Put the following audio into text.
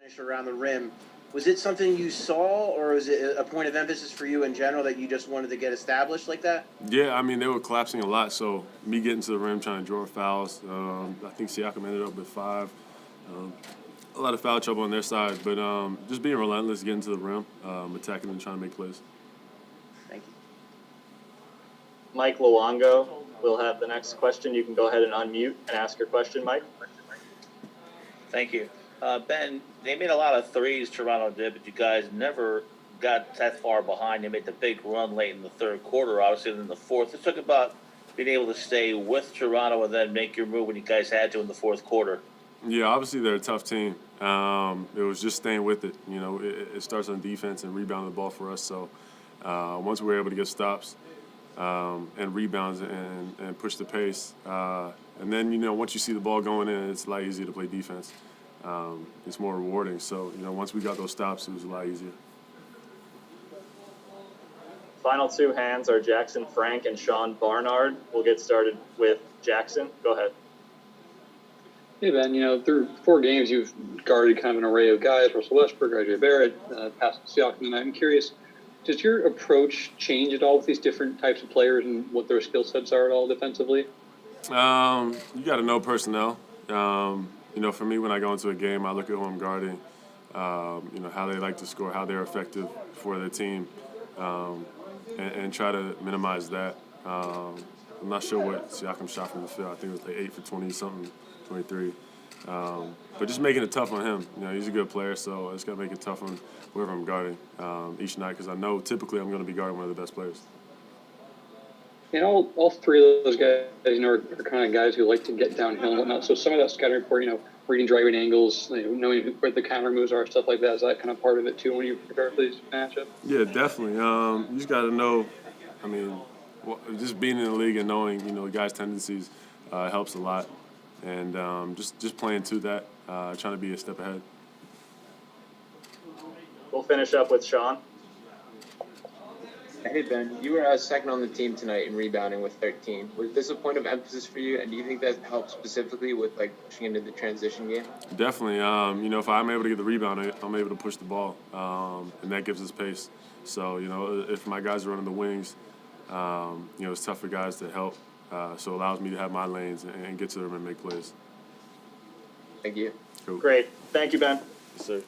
finish around the rim. Was it something you saw, or was it a point of emphasis for you in general that you just wanted to get established like that? Yeah, I mean, they were collapsing a lot, so me getting to the rim, trying to draw fouls. I think Siakam ended up with 5. A lot of foul trouble on their side, but just being relentless, getting to the rim, attacking and trying to make plays. Thank you. Mike Luongo will have the next question. You can go ahead and unmute and ask your question, Mike. Thank you. Ben, they made a lot of threes, Toronto did, but you guys never got that far behind. They made the big run late in the third quarter, obviously in the fourth. It took about being able to stay with Toronto and then make your move when you guys had to in the fourth quarter. Yeah, obviously they're a tough team. It was just staying with it. You know, it starts on defense and rebounding the ball for us. So once we were able to get stops and rebounds and push the pace, and then, you know, once you see the ball going in, it's a lot easier to play defense. It's more rewarding. So, you know, once we got those stops, it was a lot easier. Final two hands are Jackson Frank and Sean Barnard. We'll get started with Jackson. Go ahead. Hey, Ben, you know, through 4 games, you've guarded kind of an array of guys, Russell Westbrook, RJ Barrett, Pascal Siakam tonight. I'm curious, does your approach change at all with these different types of players and what their skill sets are at all defensively? You got to know personnel. You know, for me, when I go into a game, I look at who I'm guarding, you know, how they like to score, how they're effective for their team, and try to minimize that. I'm not sure what Siakam shot from the field. I think it was like 8 for 20-something, 23. But just making it tough on him. You know, he's a good player, so I just got to make it tough on whoever I'm guarding each night because I know typically I'm going to be guarding one of the best players. And all 3 of those guys, you know, are kind of guys who like to get downhill and whatnot. So some of that scouting report, you know, reading driving angles, you know, knowing where the counter moves are, stuff like that, is that kind of part of it too when you prepare for these matchups? Yeah, definitely. You just got to know, I mean, just being in the league and knowing, you know, guys' tendencies helps a lot. And just playing to that, trying to be a step ahead. We'll finish up with Sean. Hey, Ben, you were second on the team tonight in rebounding with 13. Was this a point of emphasis for you, and do you think that helped specifically with, like, pushing into the transition game? Definitely. You know, if I'm able to get the rebound, I'm able to push the ball, and that gives us pace. So, you know, if my guys are running the wings, you know, it's tough for guys to help. So it allows me to have my lanes and get to them and make plays. Thank you. Cool. Great. Thank you, Ben. Yes, sir.